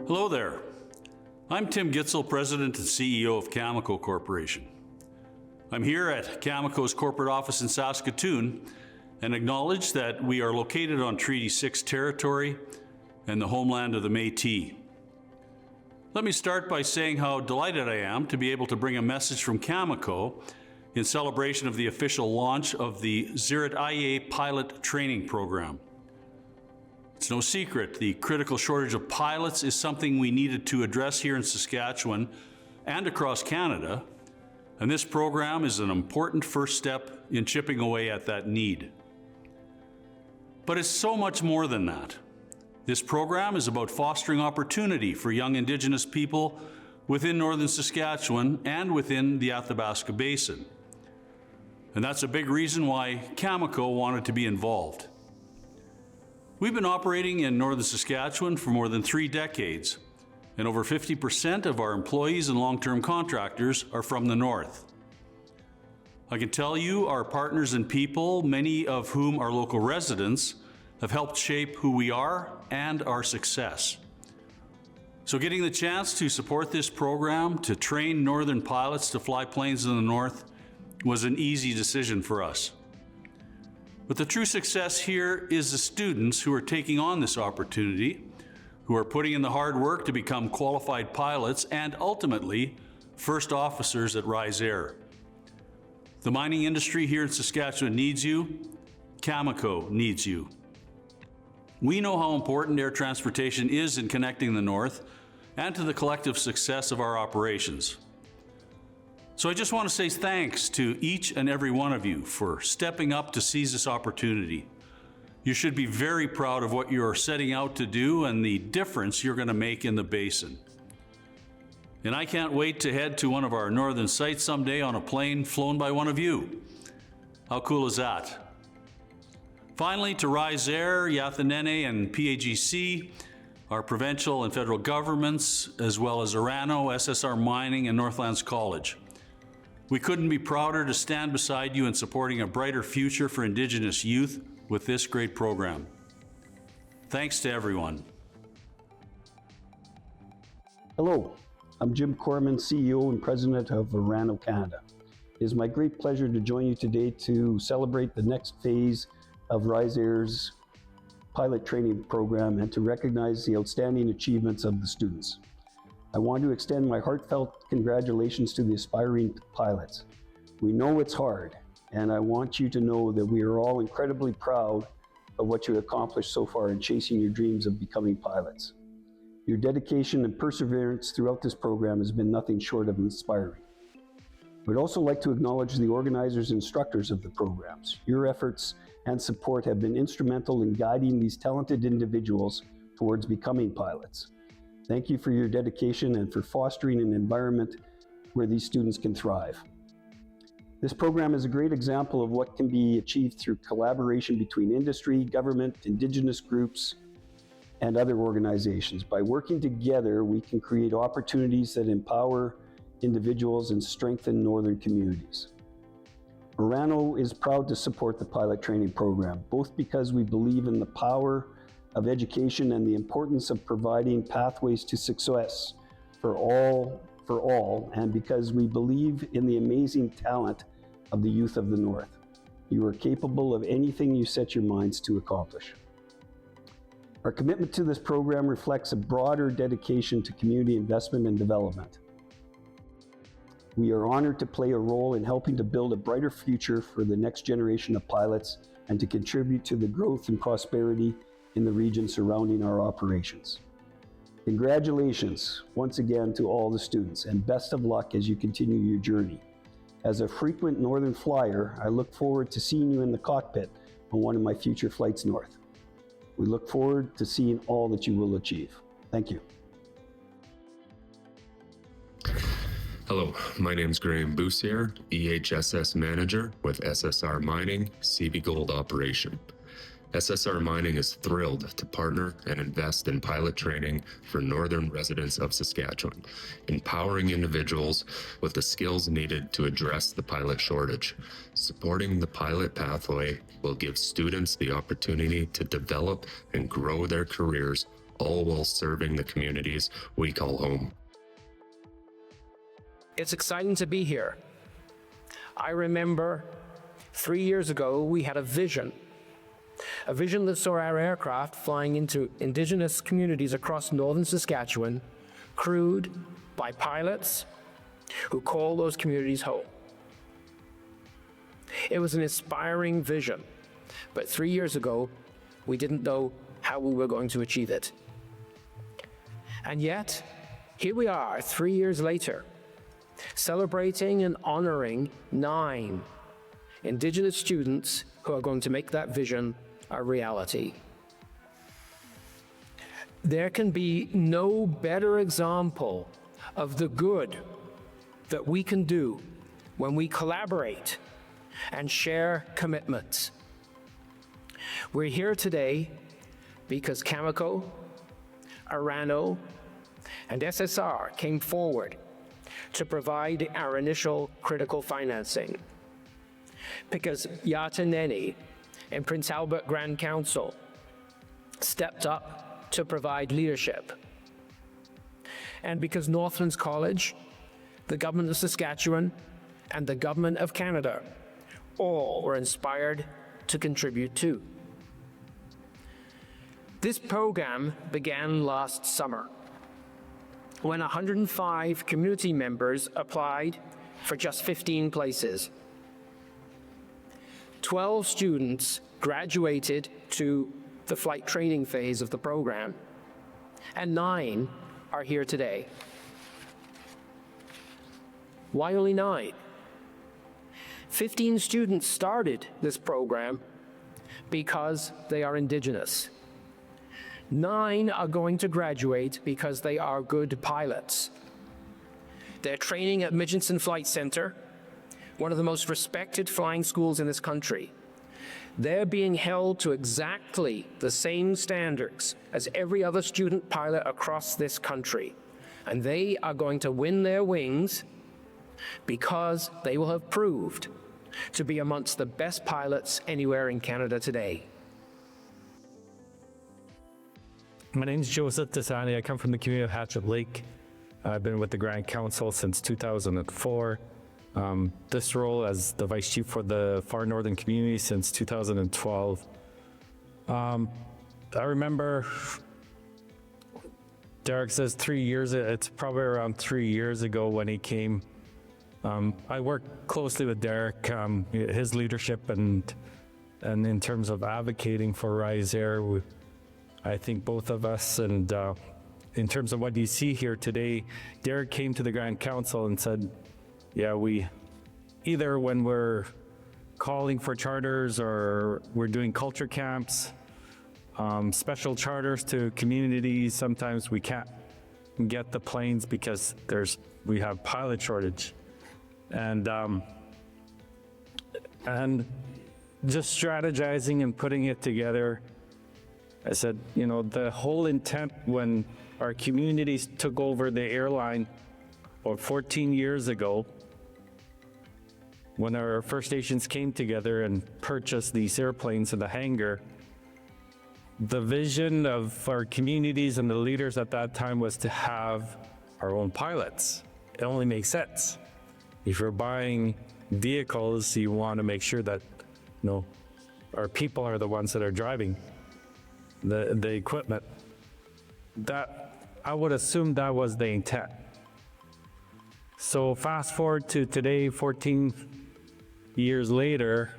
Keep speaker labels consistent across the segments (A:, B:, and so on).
A: Hello there. I'm Tim Gitzel, President and CEO of Cameco Corporation. I'm here at Cameco's corporate office in Saskatoon and acknowledge that we are located on Treaty 6 territory and the homeland of the Métis. Let me start by saying how delighted I am to be able to bring a message from Cameco in celebration of the official launch of the Dziret'ái Pilot Training Program. It's no secret, the critical shortage of pilots is something we needed to address here in Saskatchewan and across Canada, and this program is an important first step in chipping away at that need. But it's so much more than that. This program is about fostering opportunity for young Indigenous people within northern Saskatchewan and within the Athabasca Basin. And that's a big reason why Cameco wanted to be involved. We've been operating in northern Saskatchewan for more than 3 decades, and over 50% of our employees and long-term contractors are from the north. I can tell you our partners and people, many of whom are local residents, have helped shape who we are and our success. So getting the chance to support this program to train northern pilots to fly planes in the north was an easy decision for us. But the true success here is the students who are taking on this opportunity, who are putting in the hard work to become qualified pilots and ultimately first officers at Rise Air. The mining industry here in Saskatchewan needs you. Cameco needs you. We know how important air transportation is in connecting the north and to the collective success of our operations. So I just want to say thanks to each and every one of you for stepping up to seize this opportunity. You should be very proud of what you're setting out to do and the difference you're going to make in the basin. And I can't wait to head to one of our northern sites someday on a plane flown by one of you. How cool is that? Finally, to Rise Air, Néné, and PAGC, our provincial and federal governments, as well as Orano, SSR Mining, and Northlands College. We couldn't be prouder to stand beside you in supporting a brighter future for Indigenous youth with this great program. Thanks to everyone.
B: Hello, I'm Jim Corman, CEO and President of Orano, Canada. It is my great pleasure to join you today to celebrate the next phase of Rise Air's pilot training program and to recognize the outstanding achievements of the students. I want to extend my heartfelt congratulations to the aspiring pilots. We know it's hard, and I want you to know that we are all incredibly proud of what you accomplished so far in chasing your dreams of becoming pilots. Your dedication and perseverance throughout this program has been nothing short of inspiring. We'd also like to acknowledge the organizers and instructors of the programs. Your efforts and support have been instrumental in guiding these talented individuals towards becoming pilots. Thank you for your dedication and for fostering an environment where these students can thrive. This program is a great example of what can be achieved through collaboration between industry, government, Indigenous groups, and other organizations. By working together, we can create opportunities that empower individuals and strengthen northern communities. Orano is proud to support the pilot training program, both because we believe in the power of education and the importance of providing pathways to success for all, and because we believe in the amazing talent of the youth of the North. You are capable of anything you set your minds to accomplish. Our commitment to this program reflects a broader dedication to community investment and development. We are honored to play a role in helping to build a brighter future for the next generation of pilots and to contribute to the growth and prosperity in the region surrounding our operations. Congratulations once again to all the students, and best of luck as you continue your journey. As a frequent northern flyer, I look forward to seeing you in the cockpit on one of my future flights north. We look forward to seeing all that you will achieve. Thank you.
C: Hello, my name is Graham Boussier, EHSS Manager with SSR Mining, CV Gold Operation. SSR Mining is thrilled to partner and invest in pilot training for northern residents of Saskatchewan, empowering individuals with the skills needed to address the pilot shortage. Supporting the pilot pathway will give students the opportunity to develop and grow their careers all while serving the communities we call home.
D: It's exciting to be here. I remember 3 years ago, we had a vision that saw our aircraft flying into Indigenous communities across northern Saskatchewan, crewed by pilots who call those communities home. It was an inspiring vision, but 3 years ago, we didn't know how we were going to achieve it. And yet, here we are 3 years later, celebrating and honoring 9 Indigenous students who are going to make that vision a reality. There can be no better example of the good that we can do when we collaborate and share commitments. We're here today because Cameco, Orano, and SSR came forward to provide our initial critical financing. Because Néné and Prince Albert Grand Council stepped up to provide leadership. And because Northlands College, the government of Saskatchewan, and the government of Canada all were inspired to contribute too. This program began last summer when 105 community members applied for just 15 places. 12 students graduated to the flight training phase of the program, and 9 are here today. Why only 9? 15 students started this program because they are Indigenous. 9 are going to graduate because they are good pilots. They're training at Mitchinson Flight Center, one of the most respected flying schools in this country. They're being held to exactly the same standards as every other student pilot across this country. And they are going to win their wings because they will have proved to be amongst the best pilots anywhere in Canada today.
E: My name's Joseph Desani. I come from the community of Hatchet Lake. I've been with the Grand Council since 2004. This role as the Vice Chief for the Far Northern Community since 2012. I remember Derek says 3 years, it's probably around 3 years ago when he came. I worked closely with Derek, his leadership and in terms of advocating for Rise Air, I think both of us, and in terms of what you see here today, Derek came to the Grand Council and said, yeah, we either when we're calling for charters or we're doing culture camps, special charters to communities, sometimes we can't get the planes because we have pilot shortage. And just strategizing and putting it together, I said, you know, the whole intent when our communities took over the airline 14 years ago, when our First Nations came together and purchased these airplanes in the hangar, the vision of our communities and the leaders at that time was to have our own pilots. It only makes sense. If you're buying vehicles, you want to make sure that, you know, our people are the ones that are driving the equipment. That, I would assume that was the intent. So fast forward to today, 14 years later,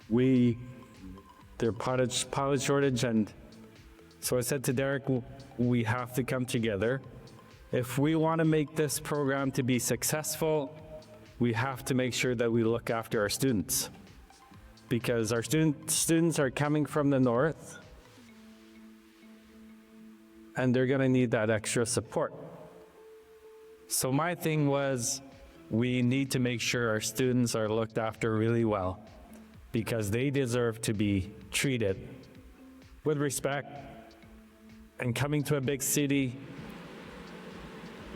E: there's pilot shortage, and so I said to Derek, we have to come together. If we want to make this program to be successful, we have to make sure that we look after our students, because our students are coming from the north, and they're going to need that extra support. So my thing was, we need to make sure our students are looked after really well, because they deserve to be treated with respect. And coming to a big city,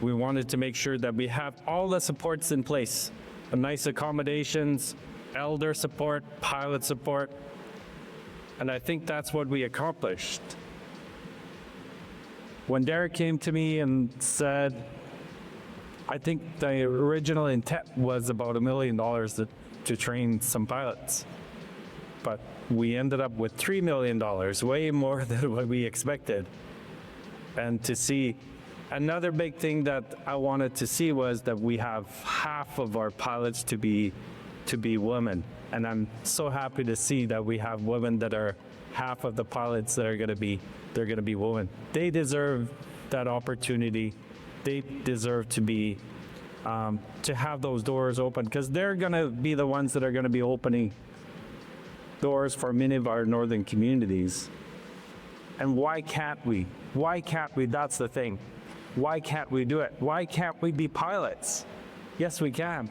E: we wanted to make sure that we have all the supports in place, nice accommodations, elder support, pilot support, and I think that's what we accomplished. when Derek came to me and said, I think the original intent was about $1 million to train some pilots, but we ended up with $3 million, way more than what we expected. And to see, another big thing that I wanted to see was that we have half of our pilots to be women. And I'm so happy to see that we have women that are half of the pilots that are going to be women. They deserve that opportunity. They deserve to be to have those doors open, because they're going to be the ones that are going to be opening doors for many of our northern communities. And why can't we? Why can't we? That's the thing. Why can't we do it? Why can't we be pilots? Yes, we can,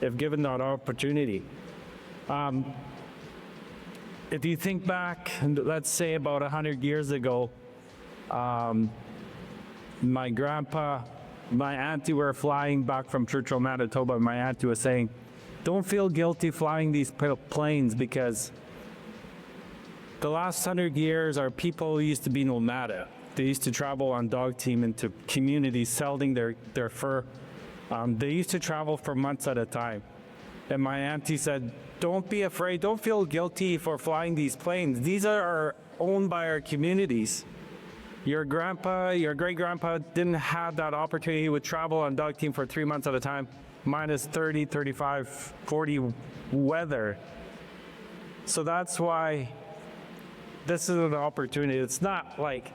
E: if given that opportunity. If you think back, let's say about 100 years ago, my grandpa, my auntie were flying back from Churchill, Manitoba. My auntie was saying, don't feel guilty flying these planes, because the last 100 years, our people used to be nomadic. They used to travel on dog team into communities selling their fur. They used to travel for months at a time. And my auntie said, don't be afraid, don't feel guilty for flying these planes. These are owned by our communities. Your grandpa, your great-grandpa didn't have that opportunity. He would travel on dog team for 3 months at a time, minus 30, 35, 40 weather. So that's why this is an opportunity. It's not like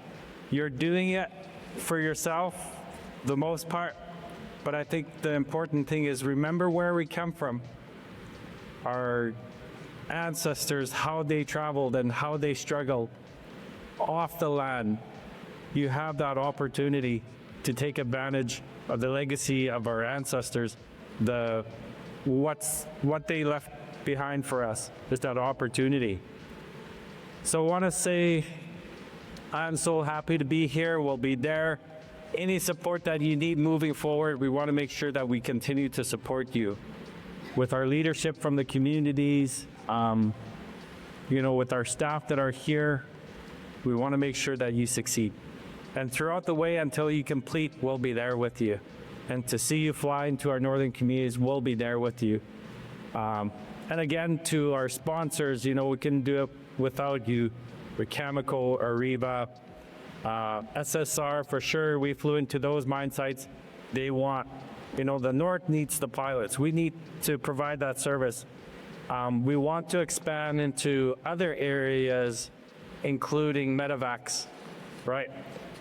E: you're doing it for yourself, the most part, but I think the important thing is remember where we come from. Our ancestors, how they traveled and how they struggled off the land. You have that opportunity to take advantage of the legacy of our ancestors, what they left behind for us. There's that opportunity. So I want to say I'm so happy to be here. We'll be there. Any support that you need moving forward, we want to make sure that we continue to support you with our leadership from the communities, with our staff that are here. We want to make sure that you succeed. And throughout the way until you complete, we'll be there with you. And to see you fly into our northern communities, we'll be there with you. And again, to our sponsors, we can do it without you, with Cameco, Ariba, SSR for sure. We flew into those mine sites. They want, the North needs the pilots. We need to provide that service. We want to expand into other areas, including medevacs, right?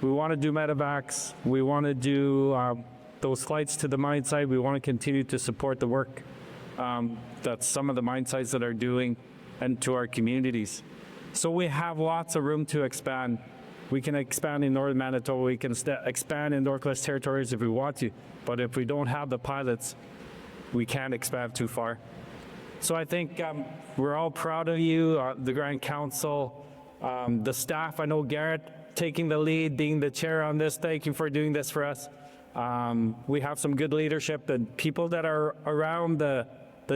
E: We want to do medevacs. We want to do those flights to the mine site. We want to continue to support the work that some of the mine sites that are doing and to our communities. So we have lots of room to expand. We can expand in Northern Manitoba. We can expand in Northwest Territories if we want to. But if we don't have the pilots, we can't expand too far. So I think we're all proud of you, the Grand Council, the staff. I know Garrett taking the lead, being the chair on this. Thank you for doing this for us. We have some good leadership. The people that are around the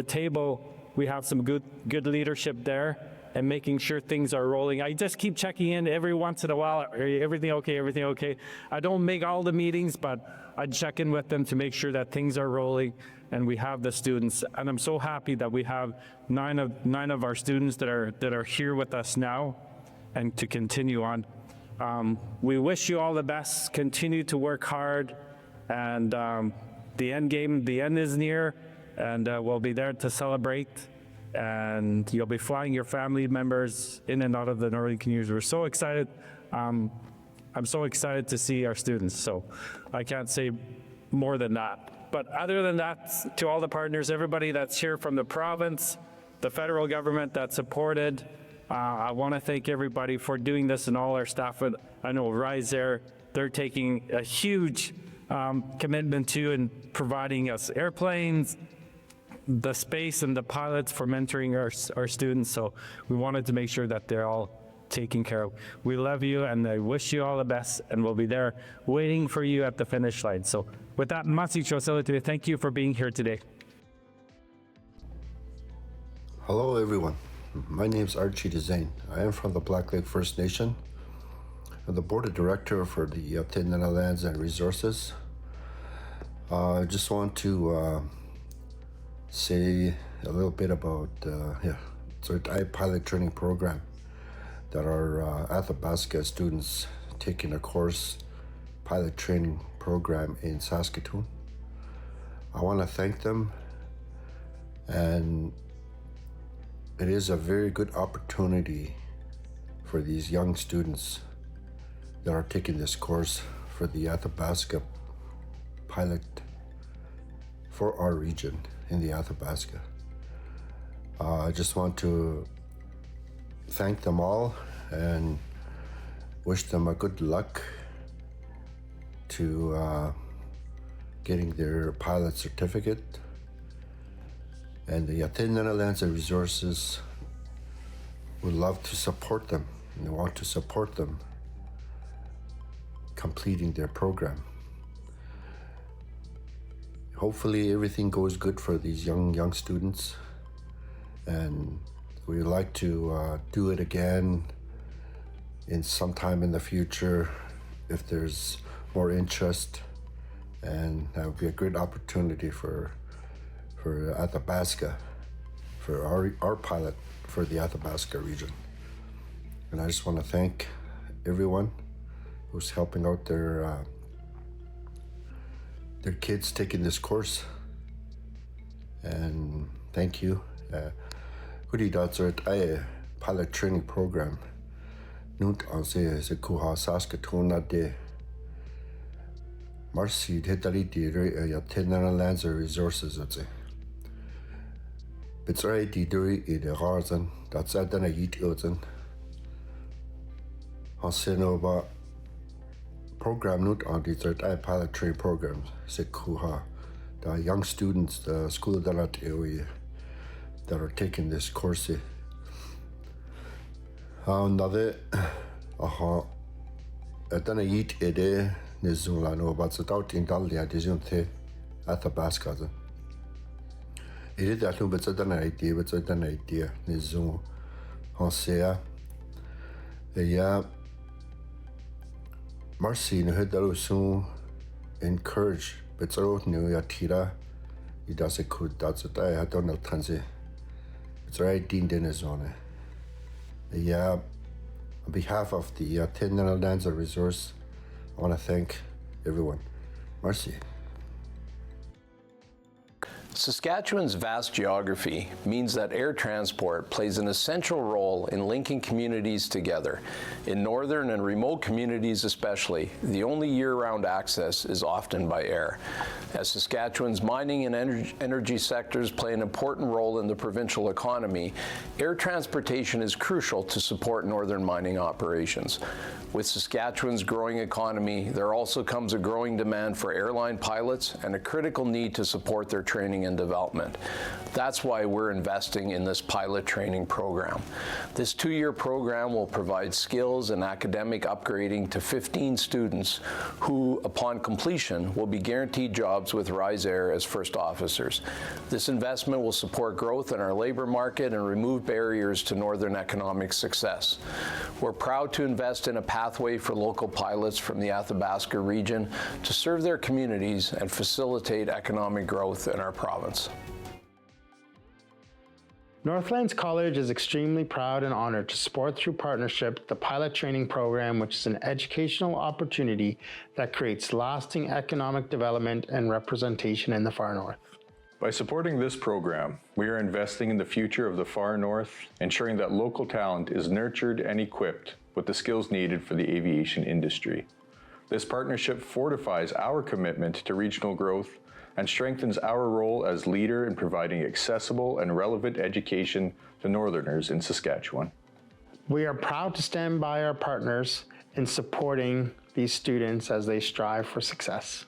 E: table, we have some good leadership there and making sure things are rolling. I just keep checking in every once in a while. Everything okay? Everything okay? I don't make all the meetings, but I check in with them to make sure that things are rolling and we have the students. And I'm so happy that we have nine of our students that are here with us now and to continue on. We wish you all the best. Continue to work hard, and the end is near, and we'll be there to celebrate. And you'll be flying your family members in and out of the northern communities. We're so excited. I'm so excited to see our students. So I can't say more than that. But other than that, to all the partners, everybody that's here from the province, the federal government that supported. I want to thank everybody for doing this and all our staff. I know Rise Air, they're taking a huge commitment to and providing us airplanes, the space and the pilots for mentoring our students. So we wanted to make sure that they're all taken care of. We love you and I wish you all the best, and we'll be there waiting for you at the finish line. So with that, thank you for being here today.
F: Hello everyone. My name is Archie Desain. I am from the Black Lake First Nation. the Board of Director for the Néné Lands and Resources. I just want to say a little bit about Dziret'ái Pilot Training Program that our Athabasca students taking a course pilot training program in Saskatchewan. I want to thank them, and it is a very good opportunity for these young students that are taking this course for the Athabasca pilot for our region in the Athabasca. I just want to thank them all and wish them a good luck to getting their pilot certificate. And the Néné Lands and Resources would love to support them, and they want to support them completing their program. Hopefully everything goes good for these young students, and we would like to do it again in sometime in the future if there's more interest, and that would be a great opportunity for Athabasca, for our pilot for the Athabasca region. And I just want to thank everyone who's helping out their kids taking this course. And thank you. Dziret'ái Pilot Training Program. Nunt anse se kuha Saskatchewan na de. Marcy hetari de Néné Lands and Resources at It's right di duri I de garzan that's at a yit ozen. Hansenova program nunt on the Dziret'ái Pilot Training Program se kuha. The young students, the school that are taking this course. Another at a yit ede nizulano about the out in Dalia disjunte Athabasca. It is that but it's an idea nizun hansea. Yeah, Marcy no hedarusun encourage but so new yatira. It does a good that's what I don't know transi. It's right Dean Dennis on it. Yeah, on behalf of the Néné Lands and Resource, I want to thank everyone. Merci.
G: Saskatchewan's vast geography means that air transport plays an essential role in linking communities together. In northern and remote communities especially, the only year-round access is often by air. As Saskatchewan's mining and energy sectors play an important role in the provincial economy, air transportation is crucial to support northern mining operations. With Saskatchewan's growing economy, there also comes a growing demand for airline pilots and a critical need to support their training and development. That's why we're investing in this pilot training program. This 2-year program will provide skills and academic upgrading to 15 students who, upon completion, will be guaranteed jobs with Rise Air as first officers. This investment will support growth in our labor market and remove barriers to northern economic success. We're proud to invest in a pathway for local pilots from the Athabasca region to serve their communities and facilitate economic growth in our province.
H: Northlands College is extremely proud and honored to support through partnership the pilot training program, which is an educational opportunity that creates lasting economic development and representation in the far north.
I: By supporting this program, we are investing in the future of the far north, ensuring that local talent is nurtured and equipped with the skills needed for the aviation industry. This partnership fortifies our commitment to regional growth and strengthens our role as leader in providing accessible and relevant education to Northerners in Saskatchewan.
H: We are proud to stand by our partners in supporting these students as they strive for success.